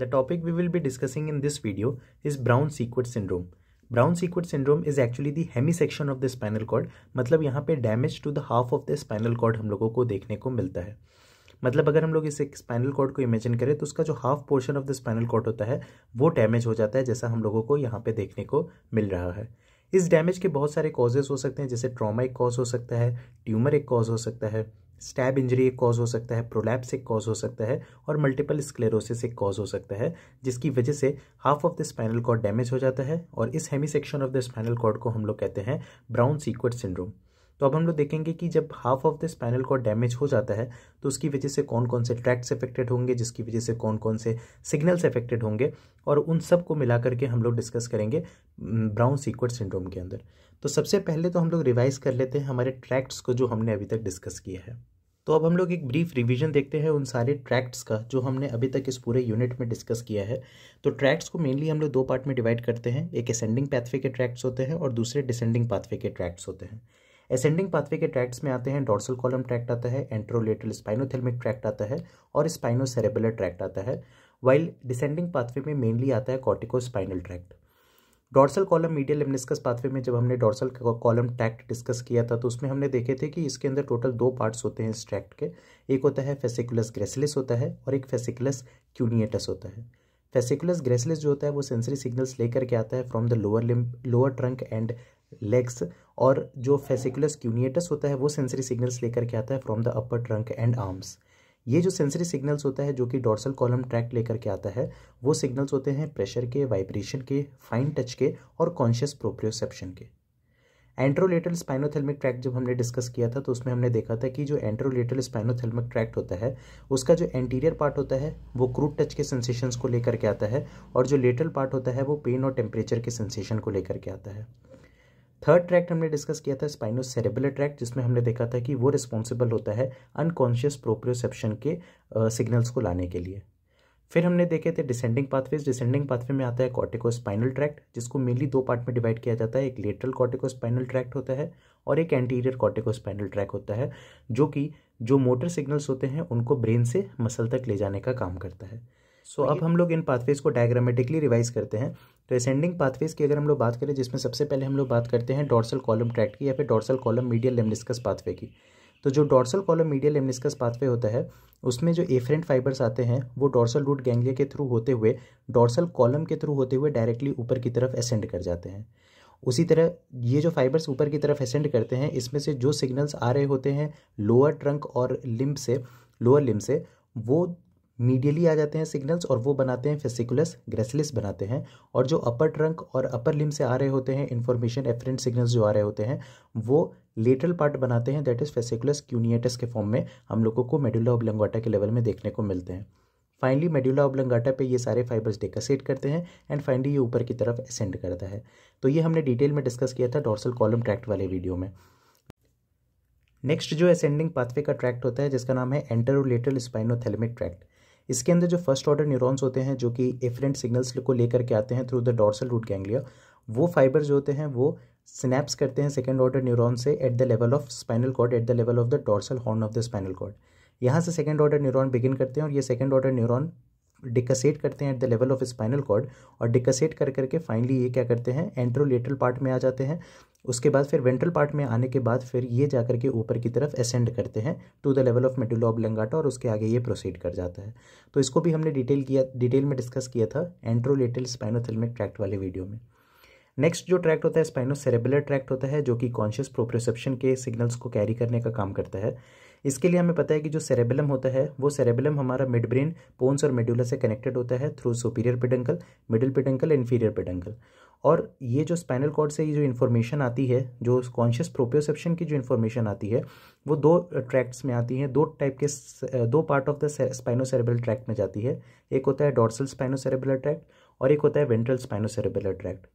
The topic we will be discussing in this video is Brown-Sequard syndrome. Brown-Sequard syndrome is actually the hemisection of the spinal cord. मतलब यहाँ पे damage to the half of the spinal cord हम लोगों को देखने को मिलता है। मतलब अगर हम लोग इस स्पाइनल कॉर्ड को इमेजिन करें तो उसका जो half portion of the spinal cord होता है वो डैमेज हो जाता है, जैसा हम लोगों को यहाँ पे देखने को मिल रहा है। इस डैमेज के बहुत सारे कॉजेज हो सकते हैं, जैसे ट्रॉमा एक कॉज हो सकता है, ट्यूमर एक कॉज हो सकता है, स्टैब इंजरी एक कॉज हो सकता है, प्रोलैप्स एक कॉज हो सकता है और मल्टीपल स्क्लेरोसिस एक कॉज हो सकता है, जिसकी वजह से half of the spinal cord damage हो जाता है और इस hemi section of the spinal cord को हम लोग कहते हैं ब्राउन-सीक्वर्ड सिंड्रोम। तो अब हम लोग देखेंगे कि जब half of the spinal cord damage हो जाता है तो उसकी वजह से कौन कौन से ट्रैक्ट्स अफेक्टेड होंगे, जिसकी वजह से कौन कौन से सिग्नल्स अफेक्टेड होंगे, और उन सब को मिला करके हम लोग डिस्कस करेंगे ब्राउन-सीक्वर्ड सिंड्रोम के अंदर। तो सबसे पहले तो हम लोग रिवाइज कर लेते हैं हमारे ट्रैक्ट्स को जो हमने अभी तक डिस्कस किया है। तो अब हम लोग एक ब्रीफ रिवीजन देखते हैं उन सारे ट्रैक्ट्स का जो हमने अभी तक इस पूरे यूनिट में डिस्कस किया है। तो ट्रैक्ट्स को मेनली हम लोग दो पार्ट में डिवाइड करते हैं, एक असेंडिंग पाथवे के ट्रैक्ट्स होते हैं और दूसरे डिसेंडिंग पाथवे के ट्रैक्ट्स होते हैं। असेंडिंग पाथवे के ट्रैक्ट्स में आते हैं डोर्सल कॉलम ट्रैक्ट आता है, एंटेरोलेटरल स्पाइनोथेल्मिक ट्रैक्ट आता है और स्पाइनोसेरेबुलर ट्रैक्ट आता है, वाइल डिसेंडिंग पाथवे में मेनली आता है corticospinal tract. Dorsal column medial lemniscus pathway में जब हमने डोर्सल कॉलम ट्रैक्ट डिस्कस किया था तो उसमें हमने देखे थे कि इसके अंदर टोटल दो पार्ट्स होते हैं इस ट्रैक्ट के। एक होता है फेसिकुलस ग्रेसिलिस होता है और एक फेसिकुलस क्यूनिएटस होता है। फेसिकुलस ग्रेसिलिस जो होता है वो सेंसरी सिग्नल्स लेकर के आता है from the lower trunk and legs, और जो फेसिकुलस क्यूनिएटस होता है वो सेंसरी सिग्नल्स लेकर के आता है from the upper trunk and arms. ये जो सेंसरी सिग्नल्स होता है जो कि डोर्सल कॉलम ट्रैक्ट लेकर के आता है वो सिग्नल्स होते हैं प्रेशर के, वाइब्रेशन के, फाइन टच के और कॉन्शियस प्रोप्रियोसेप्शन के। एंटेरोलेटरल स्पाइनोथेल्मिक ट्रैक्ट जब हमने डिस्कस किया था तो उसमें हमने देखा था कि जो एंटेरोलेटरल स्पाइनोथेल्मिक ट्रैक्ट होता है उसका जो एंटीरियर पार्ट होता है वो क्रूड टच के सेंसेशंस को लेकर के आता है और जो लेटरल पार्ट होता है वो पेन और टेम्परेचर के सेंसेशन को लेकर के आता है। थर्ड ट्रैक्ट हमने डिस्कस किया था स्पाइनोसेरेबुलर ट्रैक्ट, जिसमें हमने देखा था कि वो रिस्पॉन्सिबल होता है अनकॉन्शियस प्रोप्रियोसेप्शन के सिग्नल्स को लाने के लिए। फिर हमने देखे थे डिसेंडिंग पाथवेज। डिसेंडिंग पाथवे में आता है कॉर्टिको स्पाइनल ट्रैक्ट, जिसको मेनली दो पार्ट में डिवाइड किया जाता है, एक लेटरल कॉर्टिको स्पाइनल ट्रैक्ट होता है और एक एंटीरियर कॉर्टिको स्पाइनल ट्रैक्ट होता है, जो कि जो मोटर सिग्नल्स होते हैं उनको ब्रेन से मसल तक ले जाने का काम करता है। सो अब हम लोग इन पाथवेज को डायग्रामेटिकली रिवाइज करते हैं। तो असेंडिंग पाथवेज की अगर हम लोग बात करें, जिसमें सबसे पहले हम लोग बात करते हैं डोर्सल कॉलम ट्रैक्ट की या फिर dorsal column medial lemniscus pathway की। तो जो dorsal column medial lemniscus pathway होता है उसमें जो एफरेंट फाइबर्स आते हैं वो डोर्सल रूट गैंग्लिया के थ्रू होते हुए डोर्सल कॉलम के थ्रू होते हुए डायरेक्टली ऊपर की तरफ असेंड कर जाते हैं। उसी तरह ये जो फाइबर्स ऊपर की तरफ असेंड करते हैं इसमें से जो सिग्नल्स आ रहे होते हैं लोअर ट्रंक और लोअर लिम्ब से वो मीडियली आ जाते हैं सिग्नल्स और वो बनाते हैं फेसिकुलस ग्रेसिलिस बनाते हैं, और जो अपर ट्रंक और अपर लिम्ब से आ रहे होते हैं इन्फॉर्मेशन एफरेंट सिग्नल्स जो आ रहे होते हैं वो लेटरल पार्ट बनाते हैं, दैट इज फेसिकुलस क्यूनिएटस के फॉर्म में हम लोगों को मेडुला ऑब्लंगेटा के लेवल में देखने को मिलते हैं। फाइनली मेडुला ऑब्लंगेटा पे ये सारे फाइबर्स डिकसेट करते हैं एंड फाइनली ये ऊपर की तरफ असेंड करता है। तो ये हमने डिटेल में डिस्कस किया था डोर्सल कॉलम ट्रैक्ट वाले वीडियो में। नेक्स्ट जो असेंडिंग पाथवे का ट्रैक्ट होता है जिसका नाम है एंटेरोलेटरल स्पाइनोथेल्मिक ट्रैक्ट। इसके अंदर जो फर्स्ट ऑर्डर न्यूरॉन्स होते हैं जो कि एफरेंट सिग्नल्स को लेकर के आते हैं through the dorsal root ganglia, वो फाइबर्स जो होते हैं वो सिनेप्स करते हैं सेकेंड ऑर्डर न्यूरॉन से at the level of spinal cord, at the level of the dorsal horn of the spinal cord. यहाँ से सेकेंड ऑर्डर न्यूरॉन बिगिन करते हैं और ये सेकेंड ऑर्डर न्यूरॉन डिकसेट करते हैं at the level of spinal cord, और decussate कर करके फाइनली ये क्या करते हैं एंटेरोलेटरल पार्ट में आ जाते हैं। उसके बाद फिर वेंट्रल पार्ट में आने के बाद फिर ये जाकर के ऊपर की तरफ असेंड करते हैं to the level of medulla oblongata और उसके आगे ये प्रोसीड कर जाता है। तो इसको भी हमने डिटेल में डिस्कस किया था एंटेरोलेटरल स्पाइनोथेल्मिक ट्रैक्ट वाले वीडियो में। नेक्स्ट जो ट्रैक्ट होता है स्पाइनोसेरेबुलर ट्रैक्ट होता है जो कि कॉन्शियस प्रोप्रियोसेप्शन के सिग्नल्स को कैरी करने का काम करता है। इसके लिए हमें पता है कि जो सेरेबेलम होता है वो सेरेबेलम हमारा मिड ब्रेन, पोन्स और मेडुला से कनेक्टेड होता है through superior peduncle, middle peduncle, inferior peduncle. और ये जो स्पाइनल कॉर्ड से ये जो इन्फॉर्मेशन आती है, जो कॉन्शियस प्रोप्रियोसेप्शन की जो इन्फॉर्मेशन आती है वो दो ट्रैक्ट्स में आती है, दो टाइप के दो पार्ट ऑफ द स्पाइनोसेरेब्रल ट्रैक्ट में जाती है। एक होता है डोर्सल स्पाइनोसेरेबुलर ट्रैक्ट और एक होता है वेंट्रल स्पाइनोसेरेबुलर ट्रैक्ट।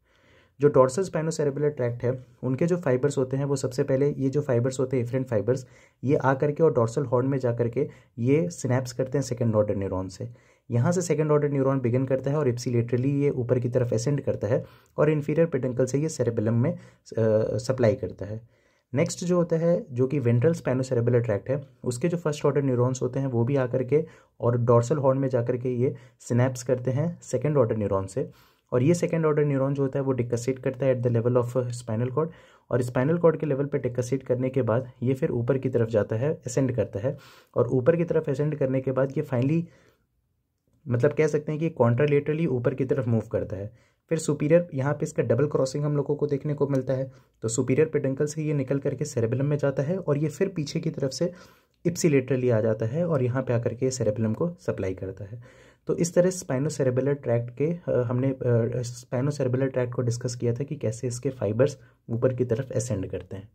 जो डोर्सल स्पाइनोसेरेबुलर ट्रैक्ट है उनके जो फाइबर्स होते हैं वो सबसे पहले ये जो फाइबर्स होते हैं एफरेंट फाइबर्स, ये आ करके और डोर्सल हॉर्न में जा करके ये सिनेप्स करते हैं सेकेंड ऑर्डर न्यूरॉन से। यहाँ से सेकेंड ऑर्डर न्यूरॉन बिगिन करता है और इप्सिलेटरली ये ऊपर की तरफ असेंड करता है और इन्फीरियर पेडंकल से ये सेरेबेलम में सप्लाई करता है। नेक्स्ट जो होता है जो कि वेंट्रल स्पाइनोसेरेब्रल ट्रैक्ट है, उसके जो फर्स्ट ऑर्डर न्यूरॉन्स होते हैं वो भी आकर के और डॉर्सल हॉर्न में जाकर के ये सिनैप्स करते हैं सेकेंड ऑर्डर न्यूरॉन से, और ये सेकेंड ऑर्डर न्यूरॉन जो होता है वो डिक्सेट करता है at the level of spinal cord, और स्पाइनल कॉर्ड के लेवल पे डिक्सेट करने के बाद ये फिर ऊपर की तरफ जाता है, असेंड करता है, और ऊपर की तरफ असेंड करने के बाद ये फाइनली मतलब कह सकते हैं कि कॉन्ट्रालेटरली ऊपर की तरफ मूव करता है। फिर सुपीरियर, यहाँ पे इसका डबल क्रॉसिंग हम लोगों को देखने को मिलता है। तो सुपीरियर पेडंकल से ये निकल करके सेरेबेलम में जाता है और ये फिर पीछे की तरफ से इप्सिलेटरली आ जाता है और यहाँ पे आकर के सेरेबेलम को सप्लाई करता है। तो इस तरह स्पाइनोसेरेब्रल ट्रैक्ट के हमने स्पाइनोसेरेब्रल ट्रैक्ट को डिस्कस किया था कि कैसे इसके फाइबर्स ऊपर की तरफ असेंड करते हैं।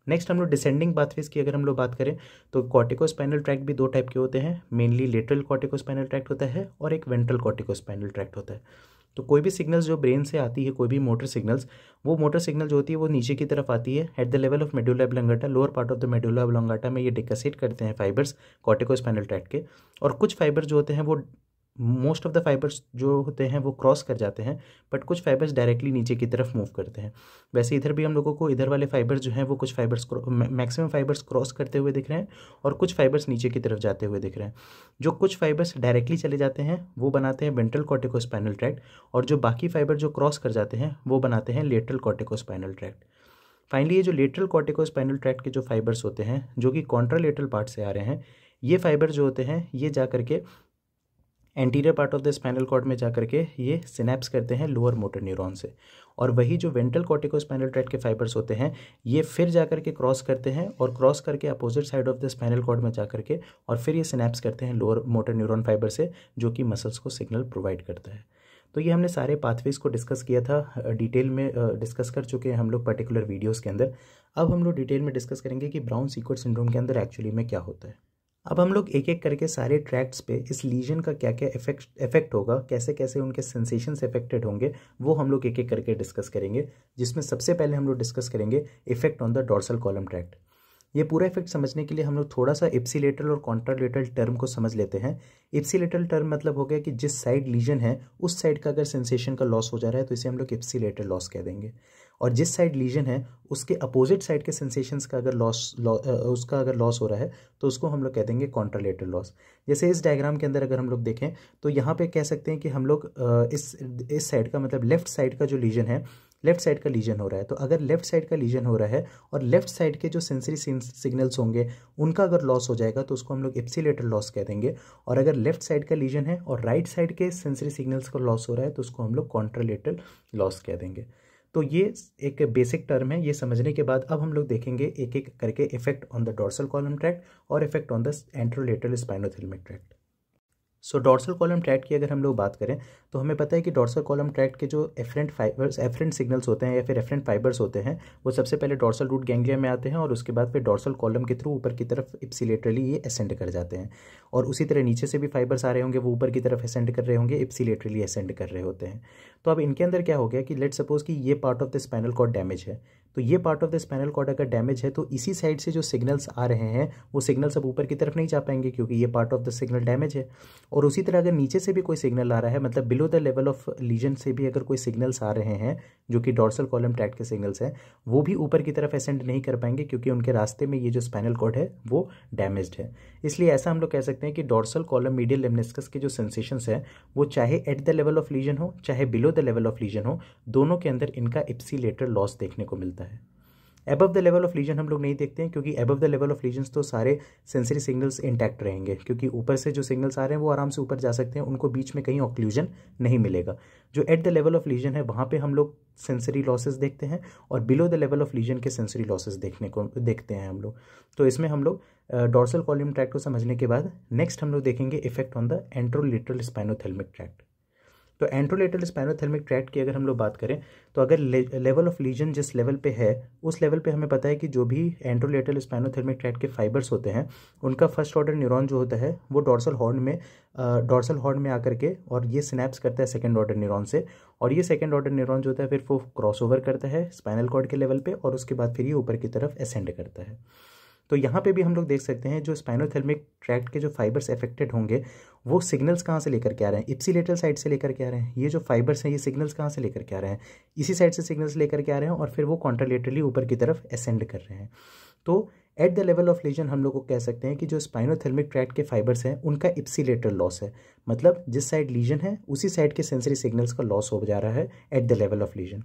नेक्स्ट हम लोग डिसेंडिंग पाथवेज की अगर हम लोग बात करें तो कॉर्टिकोस्पाइनल ट्रैक्ट भी दो टाइप के होते हैं, मेनली लेटरल कॉर्टिकोस्पाइनल ट्रैक्ट होता है और एक वेंट्रल कॉर्टिकोस्पाइनल ट्रैक्ट होता है। तो कोई भी सिग्नल्स जो ब्रेन से आती है, कोई भी मोटर सिग्नल्स, वो मोटर सिग्नल जो होती है वो नीचे की तरफ आती है at the level of medulla oblongata, lower part of the medulla oblongata में ये डिक्सेट करते हैं फाइबर्स कॉर्टिकोस्पाइनल ट्रैक्ट के, और कुछ फाइबर जो होते हैं वो मोस्ट ऑफ द फाइबर्स जो होते हैं वो क्रॉस कर जाते हैं, बट कुछ फाइबर्स डायरेक्टली नीचे की तरफ मूव करते हैं। वैसे इधर भी हम लोगों को इधर वाले फाइबर्स जो हैं वो कुछ फाइबर्स मैक्सिमम फाइबर्स क्रॉस करते हुए दिख रहे हैं और कुछ फाइबर्स नीचे की तरफ जाते हुए दिख रहे हैं। जो कुछ फाइबर्स डायरेक्टली चले जाते हैं वो बनाते हैं वेंट्रल कॉर्टिकोस्पाइनल ट्रैक्ट, और जो बाकी फाइबर जो क्रॉस कर जाते हैं वो बनाते हैं लेटरल कॉर्टिकोस्पाइनल ट्रैक्ट। फाइनली ये जो लेटरल कॉर्टिकोस्पाइनल ट्रैक्ट के जो फाइबर्स होते हैं जो कि कॉन्ट्रालेटरल पार्ट से आ रहे हैं, ये फाइबर जो होते हैं ये जा करके anterior part of the spinal cord में जाकर के ये सिनैप्स करते हैं लोअर मोटर न्यूरॉन से, और वही जो वेंट्रल कॉर्टिकोस्पाइनल ट्रैक्ट के फाइबर्स होते हैं ये फिर जाकर के क्रॉस करते हैं और क्रॉस करके opposite side of the spinal cord में जाकर के और फिर ये सिनैप्स करते हैं लोअर मोटर न्यूरॉन फाइबर से, जो कि मसल्स को सिग्नल प्रोवाइड करता है। तो ये हमने सारे पाथवेज को डिस्कस किया था, डिटेल में डिस्कस कर चुके हैं हम लोग पर्टिकुलर वीडियोज़ के अंदर। अब हम लोग डिटेल में डिस्कस करेंगे कि ब्राउन सीक्वेट सिंड्रोम के अंदर एक्चुअली में क्या होता है। अब हम लोग एक एक करके सारे ट्रैक्ट्स पे इस लीजन का क्या क्या इफेक्ट होगा, कैसे कैसे उनके सेंसेशंस इफेक्टेड होंगे, वो हम लोग एक एक करके डिस्कस करेंगे। जिसमें सबसे पहले हम लोग डिस्कस करेंगे effect on the dorsal column tract. ये पूरा इफेक्ट समझने के लिए हम लोग थोड़ा सा इप्सिलेटरल और कॉन्ट्रालेटरल टर्म को समझ लेते हैं। इप्सिलेटरल टर्म मतलब हो गया कि जिस साइड लीजन है उस साइड का अगर सेंसेशन का लॉस हो जा रहा है तो इसे हम लोग इप्सिलेटरल लॉस कह देंगे, और जिस साइड लीजन है उसके अपोजिट साइड के सेंसेशंस का अगर उसका अगर लॉस हो रहा है तो उसको हम लोग कह देंगे कॉन्ट्रालेटरल लॉस। जैसे इस डायग्राम के अंदर अगर हम लोग देखें तो यहाँ पे कह सकते हैं कि हम लोग इस साइड का मतलब लेफ्ट साइड का जो लीजन है, लेफ्ट साइड का लीजन हो रहा है, तो अगर लेफ्ट साइड का लीजन हो रहा है और लेफ्ट साइड के जो सेंसरी सिग्नल्स होंगे उनका अगर लॉस हो जाएगा तो उसको हम लोग इप्सिलेटरल लॉस कह देंगे, और अगर लेफ्ट साइड का लीजन है और राइट साइड के सेंसरी सिग्नल्स का लॉस हो रहा है तो उसको हम लोग कॉन्ट्रालेटरल लॉस कह देंगे। तो ये एक बेसिक टर्म है। ये समझने के बाद अब हम लोग देखेंगे एक एक करके effect on the dorsal column tract और effect on the anterolateral spinothalamic tract. So dorsal column tract की अगर हम लोग बात करें तो हमें पता है कि डॉर्सल कॉलम ट्रैक्ट के जो एफरेंट सिग्नल्स होते हैं या फिर एफरेंट फाइबर्स होते हैं वो सबसे पहले डॉर्सल रूट गैंग्लिया में आते हैं और उसके बाद फिर डॉर्सल कॉलम के थ्रू ऊपर की तरफ इप्सिलेटरली ये असेंड कर जाते हैं, और उसी तरह नीचे से भी फाइबर्स आ रहे होंगे वो ऊपर की तरफ असेंड कर रहे होंगे, इप्सिलेटरली असेंड कर रहे होते हैं। तो अब इनके अंदर क्या हो गया कि लेट्स सपोज कि ये part of the spinal cord damage है, तो ये part of the spinal cord अगर डैमेज है तो इसी साइड से जो सिग्नल्स आ रहे हैं वो सिग्नल्स अब ऊपर की तरफ नहीं जा पाएंगे क्योंकि ये part of the signal damage है। और उसी तरह अगर नीचे से भी कोई सिग्नल आ रहा है, मतलब below the level of legion से भी अगर कोई सिग्नल्स आ रहे हैं जो कि डॉर्सल कॉलम ट्रैक्ट के सिग्नल्स हैं, वो भी ऊपर की तरफ असेंड नहीं कर पाएंगे क्योंकि उनके रास्ते में ये जो स्पाइनल कॉर्ड है वो डैमेज्ड है। इसलिए ऐसा हम लोग कह सकते हैं कि डॉर्सल कॉलम मीडियल लेमनिस्कस के जो सेंसेशंस है वो चाहे eight the level of legion हो चाहे below the level of legion हो, दोनों के अंदर इनका इप्सिलेटरल लॉस देखने को मिलता है। Above the level of lesion हम लोग नहीं देखते हैं क्योंकि above the level of lesions तो सारे सेंसरी सिग्नल्स इंटैक्ट रहेंगे, क्योंकि ऊपर से जो सिग्नल्स आ रहे हैं वो आराम से ऊपर जा सकते हैं, उनको बीच में कहीं ऑक्लूजन नहीं मिलेगा। जो eight the level of legion है वहाँ पे हम लोग सेंसरी लॉसेस देखते हैं और below the level of legion के सेंसरी लॉसेस देखते हैं हम लोग। तो इसमें हम लोग डॉर्सल कॉलम ट्रैक्ट को समझने के बाद नेक्स्ट हम लोग देखेंगे effect on the anterolateral spinothalamic tract. तो एंट्रोलेटरल स्पाइनोथेलमिक ट्रैक्ट की अगर हम लोग बात करें तो अगर लेवल ऑफ लीजन जिस लेवल पे है उस लेवल पे हमें पता है कि जो भी एंट्रोलेटरल स्पाइनोथेलमिक ट्रैक्ट के फाइबर्स होते हैं उनका फर्स्ट ऑर्डर न्यूरॉन जो होता है वो डॉर्सल हॉर्न में आकर के और ये सिनैप्स करता है सेकेंड ऑर्डर न्यूरॉन से, और ये सेकेंड ऑर्डर न्यूरॉन जो होता है फिर वो क्रॉस ओवर करता है स्पाइनल कॉर्ड के लेवल पे और उसके बाद फिर ये ऊपर की तरफ असेंड करता है। तो यहाँ पे भी हम लोग देख सकते हैं जो स्पाइनोथेल्मिक ट्रैक्ट के जो फाइबर्स अफेक्टेड होंगे वो सिग्नल्स कहाँ से लेकर के आ रहे हैं, इप्सिलेटरल साइड से लेकर के आ रहे हैं। ये जो फाइबर्स हैं ये सिग्नल्स कहाँ से लेकर के आ रहे हैं, इसी साइड से सिग्नल्स लेकर के आ रहे हैं और फिर वो कॉन्ट्रालेटरली ऊपर की तरफ असेंड कर रहे हैं। तो at the level of lesion हम लोग को कह सकते हैं कि जो स्पाइनोथेल्मिक ट्रैक्ट के फाइबर्स हैं उनका इप्सिलेटरल लॉस है, मतलब जिस साइड लीजन है उसी साइड के सेंसरी सिग्नल्स का लॉस हो जा रहा है at the level of lesion.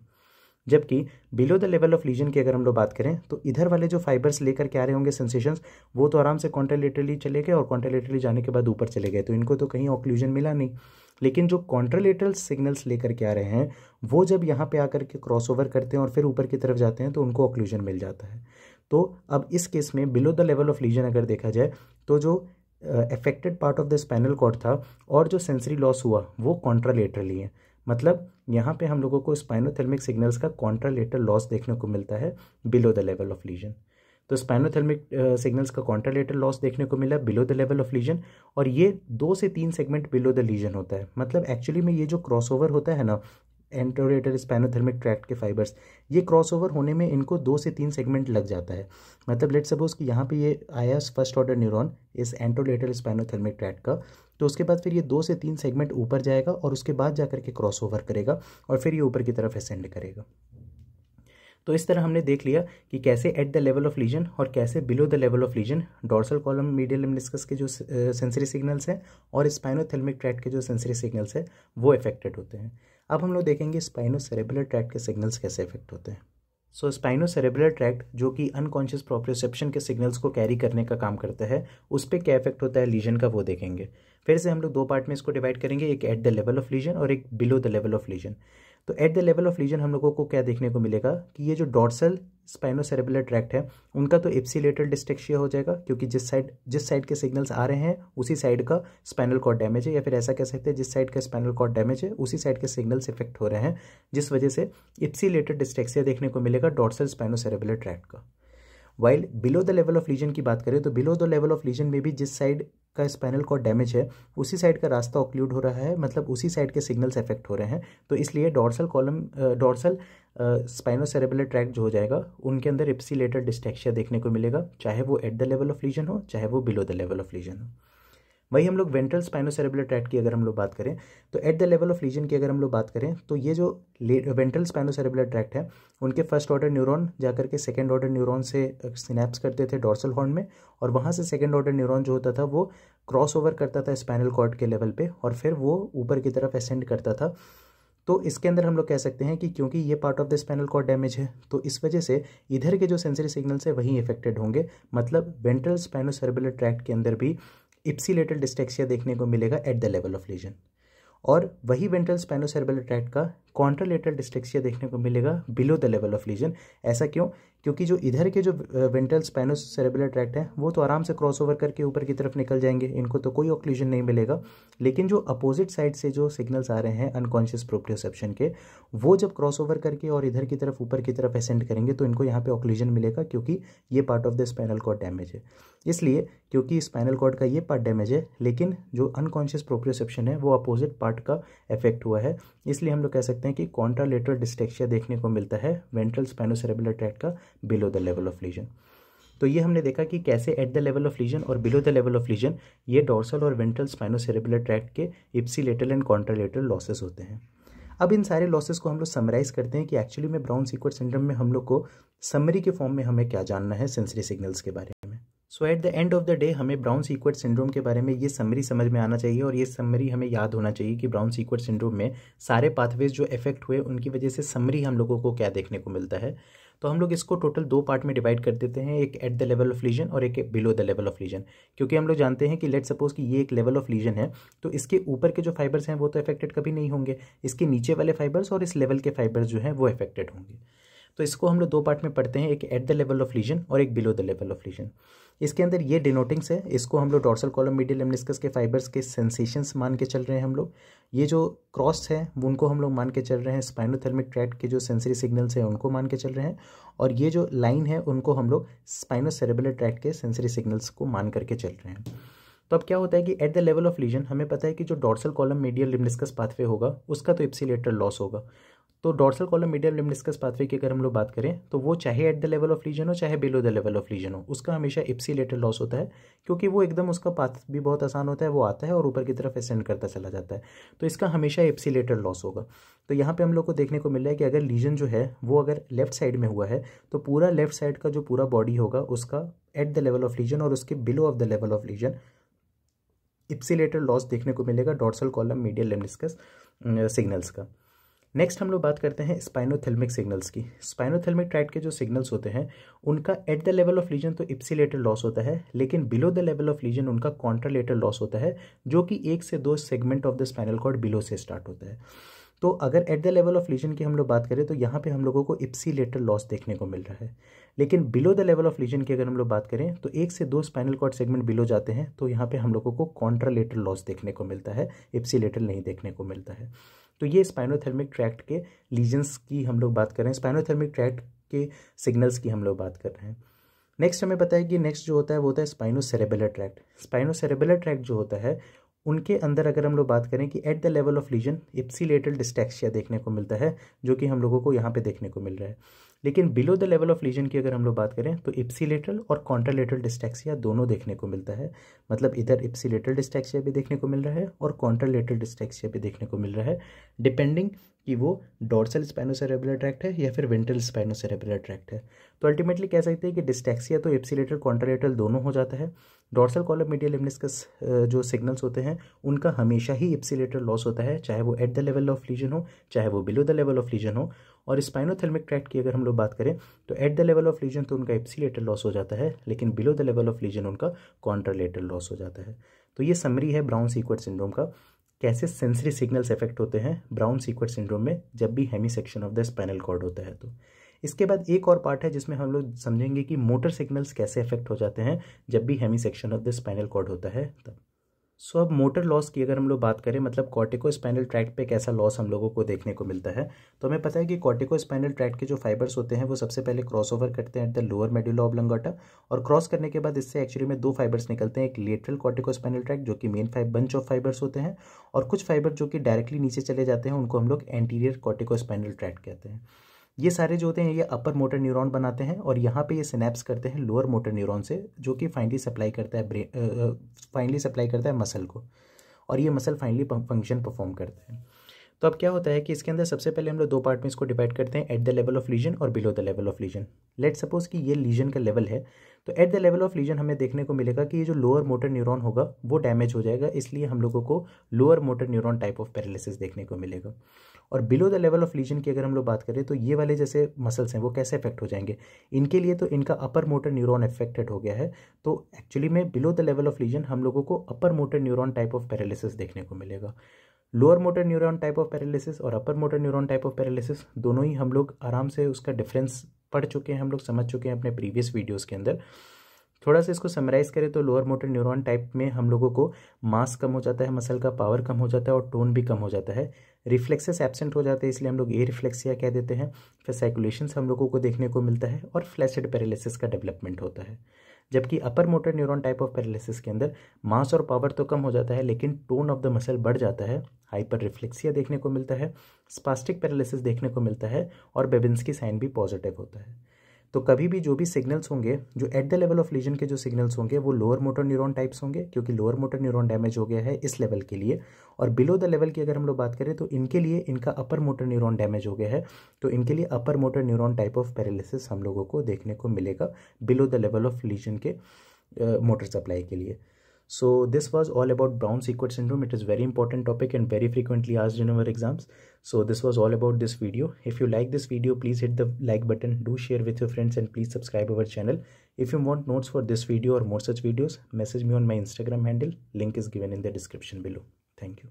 जबकि below the level of lesion की अगर हम लोग बात करें तो इधर वाले जो फाइबर्स लेकर के आ रहे होंगे सेंसेशंस, वो तो आराम से कॉन्ट्रालेटरली चले गए और कॉन्ट्रालेटरली जाने के बाद ऊपर चले गए, तो इनको तो कहीं ऑक्लूजन मिला नहीं। लेकिन जो कॉन्ट्रालेटरल सिग्नल्स लेकर के आ रहे हैं वो जब यहाँ पे आकर के क्रॉस ओवर करते हैं और फिर ऊपर की तरफ जाते हैं तो उनको ऑक्लूजन मिल जाता है। तो अब इस केस में below the level of lesion अगर देखा जाए तो जो affected part of the spinal cord था और जो सेंसरी लॉस हुआ वो कॉन्ट्रालेटरली है, मतलब यहाँ पे हम लोगों को स्पाइनोथेल्मिक सिग्नल्स का कॉन्ट्रालेटरल लॉस देखने को मिलता है below the level of lesion. तो स्पाइनोथेल्मिक सिग्नल्स का कॉन्ट्रालेटरल लॉस देखने को मिला below the level of lesion, और ये 2 से 3 सेगमेंट बिलो द लीजन होता है। मतलब एक्चुअली में ये जो क्रॉसओवर होता है ना एंटेरोलेटरल स्पाइनोथेल्मिक ट्रैक्ट के फाइबर्स, ये क्रॉसओवर होने में इनको 2 से 3 सेगमेंट लग जाता है। मतलब लेट्स सपोज कि यहाँ पे ये आया फर्स्ट ऑर्डर न्यूरॉन इस एंटेरोलेटरल स्पाइनोथेल्मिक ट्रैक्ट का, तो उसके बाद फिर ये 2 से 3 सेगमेंट ऊपर जाएगा और उसके बाद जाकर के क्रॉस ओवर करेगा और फिर ये ऊपर की तरफ असेंड करेगा। तो इस तरह हमने देख लिया कि कैसे at the level of lesion और कैसे below the level of lesion dorsal column medial lemniscus के जो सेंसरी सिग्नल्स हैं और स्पाइनोथेल्मिक ट्रैक्ट के जो सेंसरी सिग्नल्स हैं वो अफेक्टेड होते हैं। अब हम लोग देखेंगे स्पाइनोसेरेब्रल ट्रैक्ट के सिग्नल्स कैसे अफेक्ट होते हैं। सो स्पाइनोसेरेब्रल ट्रैक्ट जो कि अनकॉन्शियस प्रोप्रियोसेप्शन के सिग्नल्स को कैरी करने का काम करता है, उस पर क्या इफेक्ट होता है लीजन का वो देखेंगे। फिर से हम लोग 2 पार्ट में इसको डिवाइड करेंगे, एक at the level of lesion और एक below the level of lesion. तो at the level of lesion हम लोगों को क्या देखने को मिलेगा कि ये जो डॉर्सल स्पाइनोसेरेब्रल ट्रैक्ट है उनका तो इप्सिलेटरल डिस्टेक्शिया हो जाएगा, क्योंकि जिस साइड के सिग्नल्स आ रहे हैं उसी साइड का स्पाइनल कॉर्ड डैमेज है, या फिर ऐसा कह सकते हैं जिस साइड का स्पाइनल कॉर्ड डैमेज है उसी साइड के सिग्नल्स इफेक्ट हो रहे हैं, जिस वजह से इप्सिलेटरल डिस्टेक्शिया देखने को मिलेगा डॉर्सल स्पाइनोसेरेब्रल ट्रैक्ट का। While below the level of lesion की बात करें तो below the level of legion में भी जिस साइड का स्पाइनल कॉर्ड डैमेज है उसी साइड का रास्ता ऑक्लूड हो रहा है, मतलब उसी साइड के सिग्नल्स अफेक्ट हो रहे हैं। तो इसलिए डॉर्सल स्पाइनोसेरेब्रल ट्रैक्ट जो हो जाएगा उनके अंदर इप्सिलेटरल डिस्टेक्शिया देखने को मिलेगा, चाहे वो eight the level of legion हो चाहे वो below the level of legion हो। वही हम लोग वेंट्रल स्पाइनोसेरेब्रल ट्रैक्ट की अगर हम लोग बात करें तो at the level of lesion की अगर हम लोग बात करें तो ये जो वेंट्रल स्पाइनोसेरेब्रल ट्रैक्ट है उनके फर्स्ट ऑर्डर न्यूरॉन जाकर के सेकेंड ऑर्डर न्यूरॉन से सिनेप्स करते थे डॉर्सल हॉर्न में, और वहाँ से सेकेंड ऑर्डर न्यूरॉन जो होता था वो क्रॉस ओवर करता था स्पाइनल कॉर्ड के लेवल पे और फिर वो ऊपर की तरफ असेंड करता था। तो इसके अंदर हम लोग कह सकते हैं कि क्योंकि ये part of the spinal cord damage है तो इस वजह से इधर के जो सेंसरी सिग्नल्स है वही इफेक्टेड होंगे, मतलब वेंट्रल स्पाइनोसेरेब्रल ट्रैक्ट के अंदर भी इप्सिलेटरल डिस्टेक्शिया देखने को मिलेगा eight the level of lesion, और वही वेंट्रल स्पाइनोसेरेब्रल ट्रैक्ट का कॉन्ट्रालेटरल डिस्टेक्शिया देखने को मिलेगा below the level of legion. ऐसा क्यों? क्योंकि जो इधर के जो वेंट्रल स्पाइनोसेरेब्रल ट्रैक्ट है वो तो आराम से क्रॉस ओवर करके ऊपर की तरफ निकल जाएंगे, इनको तो कोई ऑक्लूजन नहीं मिलेगा। लेकिन जो अपोजिट साइड से जो सिग्नल्स आ रहे हैं अनकॉन्शियस प्रोप्रियोसेप्शन के, वो जब क्रॉस ओवर करके और इधर की तरफ ऊपर की तरफ असेंड करेंगे तो इनको यहाँ पे ऑक्लूजन मिलेगा, क्योंकि ये part of the spinal cord damage है। इसलिए क्योंकि स्पाइनल कॉर्ड का ये पार्ट डैमेज है लेकिन जो अनकॉन्शियस प्रोप्रियोसेप्शन है वो अपोजिट पार्ट का इफेक्ट हुआ है, इसलिए हम लोग कह सकते हैं कि कॉन्ट्रालेटरल डिस्टेक्शिया देखने को मिलता है वेंट्रल स्पाइनोसेरेब्रल ट्रैक्ट का below the level of lesion. तो ये हमने देखा कि कैसे at the level of lesion और below the level of lesion ये डॉर्सल और वेंट्रल स्पाइनोसेरेब्रल ट्रैक्ट के इप्सिलेटरल एंड कॉन्ट्रालेटरल लॉसेस होते हैं। अब इन सारे लॉसेस को हम लोग समराइज करते हैं कि एक्चुअली में ब्राउन सीक्वेट सिंड्रोम में हम लोग को समरी के फॉर्म में हमें क्या जानना है सेंसरी सिग्नल्स के बारे में। So at the end of the day हमें ब्राउन सीक्वेट सिंड्रोम के बारे में ये समरी समझ में आना चाहिए, और ये समरी हमें याद होना चाहिए कि ब्राउन सीक्वेट सिंड्रोम में सारे पाथवेज जो इफेक्ट हुए उनकी वजह से समरी हम लोगों को क्या देखने को मिलता है। तो हम लोग इसको टोटल 2 पार्ट में डिवाइड कर देते हैं, एक at the level of lesion और एक below the level of legion. क्योंकि हम लोग जानते हैं कि लेट सपोज कि ये एक लेवल ऑफ लीजन है तो इसके ऊपर के जो फाइबर्स हैं वो तो इफेक्टेड कभी नहीं होंगे, इसके नीचे वाले फाइबर्स और इस लेवल के फाइबर्स जो हैं वो इफेक्टेड होंगे। तो इसको हम लोग 2 पार्ट में पढ़ते हैं, एक at the level of lesion और एक below the level of legion. इसके अंदर ये डिनोटिंग्स है, इसको हम लोग डॉर्सल कॉलम मीडियल लेमनिस्कस के फाइबर्स के सेंसेशंस मान के चल रहे हैं हम लोग। ये जो क्रॉस है उनको हम लोग मान के चल रहे हैं स्पाइनोथेल्मिक ट्रैक्ट के जो सेंसरी सिग्नल्स हैं उनको मान के चल रहे हैं, और ये जो लाइन है उनको हम लोग स्पाइनोसेरेब्रल ट्रैक्ट के सेंसरी सिग्नल्स को मान करके चल रहे हैं। तो अब क्या होता है कि at the level of lesion हमें पता है कि जो dorsal column medial lemniscus pathway होगा उसका तो इप्सिलेटरल लॉस होगा। तो डॉर्सल कॉलम मीडियल लिम्निस्कस पाथवे की अगर हम लोग बात करें तो वो चाहे eight the level of legion हो चाहे below the level of legion हो, उसका हमेशा इप्सिलेटरल लॉस होता है, क्योंकि वो एकदम उसका पाथ भी बहुत आसान होता है, वो आता है और ऊपर की तरफ असेंड करता चला जाता है, तो इसका हमेशा इप्सिलेटरल लॉस होगा। तो यहाँ पे हम लोग को देखने को मिल रहा है कि अगर लीजन जो है वो अगर लेफ्ट साइड में हुआ है तो पूरा लेफ्ट साइड का जो पूरा बॉडी होगा उसका eight the level of lesion और उसके below of the level of lesion ipsilateral loss देखने को मिलेगा डॉर्सल कॉलम मीडियल लिम्निस्कस सिग्नल्स का। नेक्स्ट हम लोग बात करते हैं स्पाइनोथेल्मिक सिग्नल्स की। स्पाइनोथेल्मिक ट्रैक्ट के जो सिग्नल्स होते हैं उनका at the level of lesion तो इप्सिलेटरल लॉस होता है, लेकिन below the level of lesion उनका कॉन्ट्रालेटरल लॉस होता है, जो कि 1 से 2 segment of the spinal cord below से स्टार्ट होता है। तो अगर at the level of lesion की हम लोग बात करें तो यहाँ पे हम लोगों को इप्सिलेटरल लॉस देखने को मिल रहा है, लेकिन below the level of lesion की अगर हम लोग बात करें तो 1 से 2 स्पाइनल कॉर्ड सेगमेंट बिलो जाते हैं, तो यहाँ पे हम लोगों को कॉन्ट्रालेटरल लॉस देखने को मिलता है, इप्सिलेटरल नहीं देखने को मिलता है। तो ये स्पाइनोथेल्मिक ट्रैक्ट के लीजन्स की हम लोग बात कर रहे हैं, स्पाइनोथेल्मिक ट्रैक्ट के सिग्नल्स की हम लोग बात कर रहे हैं। नेक्स्ट हमें पता है कि नेक्स्ट जो होता है वो होता है स्पाइनोसेरेबेलर ट्रैक्ट। स्पाइनोसेरेबेलर ट्रैक्ट जो होता है उनके अंदर अगर हम लोग बात करें कि at the level of lesion ipsilateral dystaxia देखने को मिलता है, जो कि हम लोगों को यहाँ पे देखने को मिल रहा है, लेकिन below the level of lesion की अगर हम लोग बात करें तो इप्सिलेटरल और कॉन्ट्रालेटरल डिस्टैक्सिया दोनों देखने को मिलता है। मतलब इधर इप्सिलेटरल डिस्टैक्सिया भी देखने को मिल रहा है और कॉन्ट्रालेटरल डिस्टैक्सिया भी देखने को मिल रहा है, डिपेंडिंग कि वो डॉर्सल स्पाइनोसेरेबुलर ट्रैक्ट है या फिर वेंट्रल स्पाइनोसेरेबुलर ट्रैक्ट है। तो अल्टीमेटली कह सकते हैं कि डिस्टैक्सिया तो इप्सिलेटरल कॉन्ट्रालेटरल दोनों हो जाता है। डॉर्सल कॉलम मीडियल लिम्निस्कस जो सिग्नल्स होते हैं उनका हमेशा ही इप्सिलेटरल लॉस होता है, चाहे वो eight the level of legion हो चाहे वो below the level of legion हो। और स्पाइनोथेल्मिक ट्रैक्ट की अगर हम लोग बात करें तो at the level of lesion तो उनका इप्सिलेटरल लॉस हो जाता है, लेकिन below the level of lesion उनका कॉन्ट्रालेटरल लॉस हो जाता है। तो ये समरी है ब्राउन सीक्वेट सिंड्रोम का, कैसे सेंसरी सिग्नल्स इफेक्ट होते हैं ब्राउन सीक्वेट सिंड्रोम में जब भी hemi section of the spinal cord होता है। तो इसके बाद एक और पार्ट है जिसमें हम लोग समझेंगे कि मोटर सिग्नल्स कैसे इफेक्ट हो जाते हैं जब भी hemi section of the spinal cord होता है तब। सो अब मोटर लॉस की अगर हम लोग बात करें, मतलब कॉर्टिको स्पाइनल ट्रैक्ट पे कैसा लॉस हम लोगों को देखने को मिलता है, तो हमें पता है कि कॉर्टिको स्पाइनल ट्रैक्ट के जो फाइबर्स होते हैं वो सबसे पहले क्रॉस ओवर करते हैं at the lower medulla oblongata, और क्रॉस करने के बाद इससे एक्चुअली में 2 फाइबर्स निकलते हैं, एक लेटरल कॉर्टिको स्पाइनल ट्रैक्ट जो कि मेन बंच ऑफ फाइबर्स होते हैं, और कुछ फाइबर जो कि डायरेक्टली नीचे चले जाते हैं उनको हम लोग एंटीरियर कॉर्टिको स्पाइनल ट्रैक्ट कहते हैं। ये सारे जो होते हैं ये अपर मोटर न्यूरॉन बनाते हैं और यहाँ पे ये सिनेप्स करते हैं लोअर मोटर न्यूरॉन से, जो कि फाइनली सप्लाई करता है मसल को, और ये मसल फाइनली फंक्शन परफॉर्म करते हैं। तो अब क्या होता है कि इसके अंदर सबसे पहले हम लोग 2 पार्ट में इसको डिवाइड करते हैं, at the level of lesion और below the level of lesion. Let suppose कि ये लीजन का लेवल है, तो at the level of lesion हमें देखने को मिलेगा कि ये जो लोअर मोटर न्यूरॉन होगा वो डैमेज हो जाएगा, इसलिए हम लोगों को lower motor neuron type of paralysis देखने को मिलेगा। और below the level of lesion की अगर हम लोग बात करें तो ये वाले जैसे मसल्स हैं वो कैसे इफेक्ट हो जाएंगे, इनके लिए तो इनका अपर मोटर न्यूरॉन इफेक्टेड हो गया है, तो एक्चुअली में below the level of lesion हम लोगों को upper motor neuron type of paralysis देखने को मिलेगा। Lower motor neuron type of paralysis और upper motor neuron type of paralysis दोनों ही हम लोग आराम से उसका डिफरेंस पढ़ चुके हैं, हम लोग समझ चुके हैं अपने प्रीवियस वीडियोस के अंदर। थोड़ा सा इसको समराइज करें तो लोअर मोटर न्यूरॉन टाइप में हम लोगों को मास कम हो जाता है, मसल का पावर कम हो जाता है और टोन भी कम हो जाता है, रिफ्लेक्सेस एब्सेंट हो जाते हैं, इसलिए हम लोग ए रिफ्लेक्सिया कह देते हैं, फिर साइकुलेशंस हम लोगों को देखने को मिलता है और फ्लैसिड पैरालिसिस का डेवलपमेंट होता है। जबकि अपर motor neuron type of paralysis के अंदर मास और पावर तो कम हो जाता है लेकिन टोन ऑफ द मसल बढ़ जाता है, हाइपर रिफ्लेक्सिया देखने को मिलता है, स्पास्टिक पैरालिसिस देखने को मिलता है और बेबिंस्की साइन भी पॉजिटिव होता है। तो कभी भी जो भी सिग्नल्स होंगे जो eight the level of legion के जो सिग्नल्स होंगे वो लोअर मोटर न्यूरॉन टाइप्स होंगे, क्योंकि लोअर मोटर न्यूरॉन डैमेज हो गया है इस लेवल के लिए, और बिलो द लेवल की अगर हम लोग बात करें तो इनके लिए इनका अपर मोटर न्यूरॉन डैमेज हो गया है, तो इनके लिए अपर motor neuron type of paralysis हम लोगों को देखने को मिलेगा below the level of legion के मोटर सप्लाई के लिए। So this was all about Brown Sequard syndrome. It is very important topic and very frequently asked in our exams. So this was all about this video. If you like this video, please hit the like button, do share with your friends and please subscribe our channel. If you want notes for this video or more such videos, message me on my Instagram handle. Link is given in the description below. Thank you.